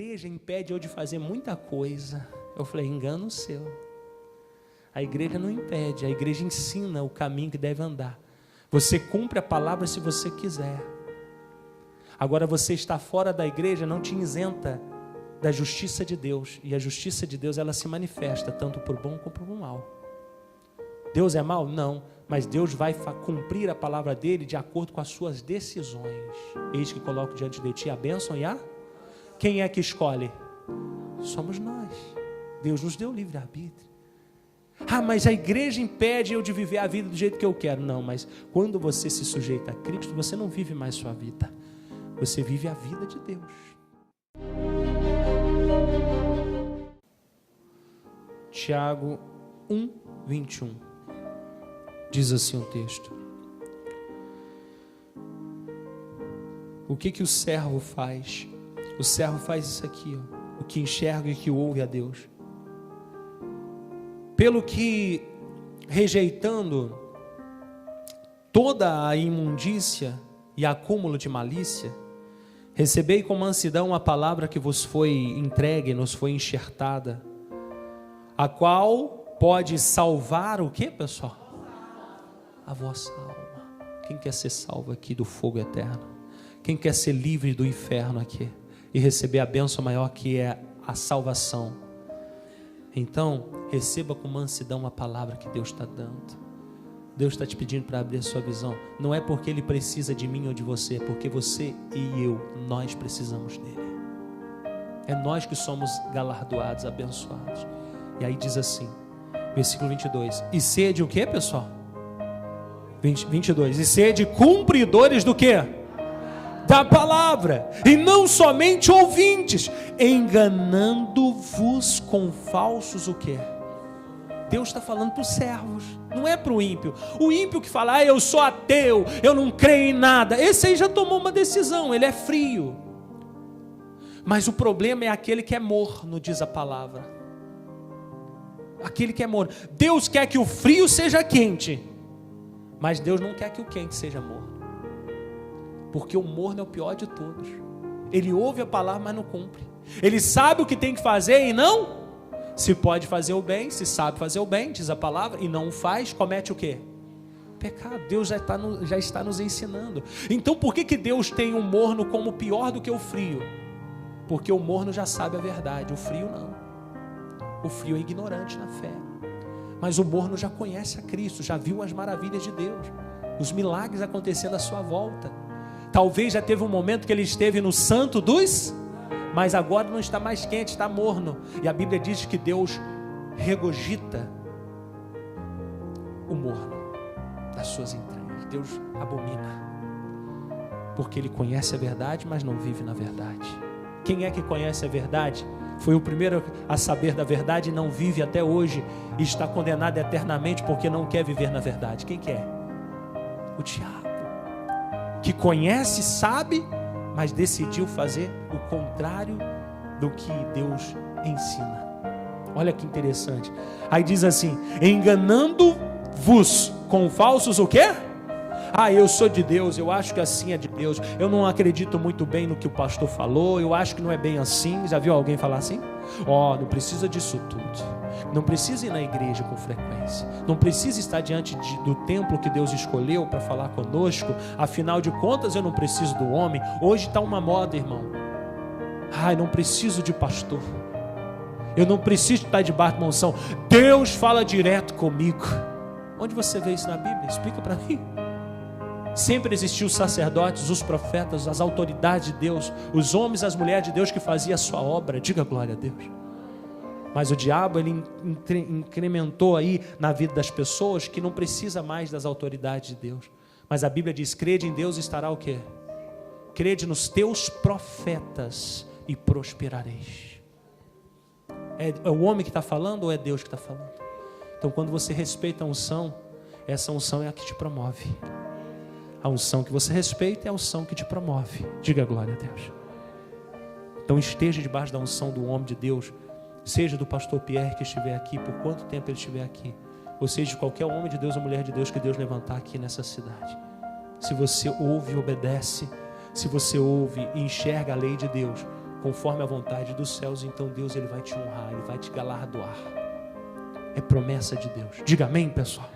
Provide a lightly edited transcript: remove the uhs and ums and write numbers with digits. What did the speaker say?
igreja impede eu de fazer muita coisa. Eu falei, engano seu. A igreja não impede, a igreja ensina o caminho que deve andar. Você cumpre a palavra se você quiser. Agora, você estar fora da igreja não te isenta da justiça de Deus. E a justiça de Deus, ela se manifesta tanto por bom como por mal. Deus é mau? Não. Mas Deus vai cumprir a palavra dele de acordo com as suas decisões. Eis que coloco diante de ti a bênção e a... Quem é que escolhe? Somos nós. Deus nos deu livre-arbítrio. Ah, mas a igreja impede eu de viver a vida do jeito que eu quero. Não, mas quando você se sujeita a Cristo, você não vive mais sua vida. Você vive a vida de Deus. Tiago 1:21. Diz assim o texto. O que o servo faz? O servo faz isso aqui, ó, o que enxerga e que ouve a Deus. Pelo que, rejeitando toda a imundícia e acúmulo de malícia, recebei com mansidão a palavra que vos foi entregue, nos foi enxertada, a qual pode salvar o que, pessoal? A vossa alma. Quem quer ser salvo aqui do fogo eterno? Quem quer ser livre do inferno aqui? E receber a bênção maior que é a salvação. Então, receba com mansidão a palavra que Deus está dando. Deus está te pedindo para abrir a sua visão. Não é porque Ele precisa de mim ou de você, é porque você e eu, nós precisamos dEle. É nós que somos galardoados, abençoados. E aí diz assim, versículo 22. E sede o que, pessoal? 22. E sede cumpridores do que? Da palavra. E não somente ouvintes, enganando-vos com falsos o que? Deus está falando para os servos, não é para o ímpio. O ímpio que fala, eu sou ateu, eu não creio em nada, esse aí já tomou uma decisão, ele é frio. Mas o problema é aquele que é morno, diz a palavra. Aquele que é morno. Deus quer que o frio seja quente, mas Deus não quer que o quente seja morno. Porque o morno é o pior de todos. Ele ouve a palavra, mas não cumpre. Ele sabe o que tem que fazer e não. Se pode fazer o bem, se sabe fazer o bem, diz a palavra, e não o faz, comete o quê? Pecado. Deus já está nos ensinando. Então por que Deus tem o morno como pior do que o frio? Porque o morno já sabe a verdade, o frio não. O frio é ignorante na fé. Mas o morno já conhece a Cristo, já viu as maravilhas de Deus, os milagres acontecendo à sua volta. Talvez já teve um momento que ele esteve no santo dos... Mas agora não está mais quente, está morno. E a Bíblia diz que Deus regogita o morno das suas entranhas. Deus abomina. Porque Ele conhece a verdade, mas não vive na verdade. Quem é que conhece a verdade? Foi o primeiro a saber da verdade e não vive até hoje. E está condenado eternamente porque não quer viver na verdade. Quem que é? O diabo. Que conhece, sabe, mas decidiu fazer o contrário do que Deus ensina. Olha que interessante. Aí diz assim, enganando-vos com falsos o quê? Ah, eu sou de Deus, eu acho que assim é de Deus. Eu não acredito muito bem no que o pastor falou, eu acho que não é bem assim. Já viu alguém falar assim? Não precisa disso tudo. Não precisa ir na igreja com frequência. Não precisa estar diante do templo que Deus escolheu para falar conosco. Afinal de contas, eu não preciso do homem. Hoje está uma moda, irmão. Não preciso de pastor. Eu não preciso estar debaixo de uma unção. Deus fala direto comigo. Onde você vê isso na Bíblia? Explica para mim. Sempre existiu os sacerdotes, os profetas, as autoridades de Deus, os homens e as mulheres de Deus que faziam a sua obra. Diga glória a Deus. Mas o diabo, ele incrementou aí na vida das pessoas que não precisa mais das autoridades de Deus. Mas a Bíblia diz, crede em Deus e estará o quê? Crede nos teus profetas e prosperareis. É o homem que está falando ou é Deus que está falando? Então quando você respeita a unção, essa unção é a que te promove. A unção que você respeita é a unção que te promove. Diga glória a Deus. Então esteja debaixo da unção do homem de Deus, seja do pastor Pierre que estiver aqui, por quanto tempo ele estiver aqui, ou seja de qualquer homem de Deus ou mulher de Deus que Deus levantar aqui nessa cidade. Se você ouve e obedece, se você ouve e enxerga a lei de Deus, conforme a vontade dos céus, então Deus ele vai te honrar, ele vai te galardoar. É promessa de Deus. Diga amém, pessoal.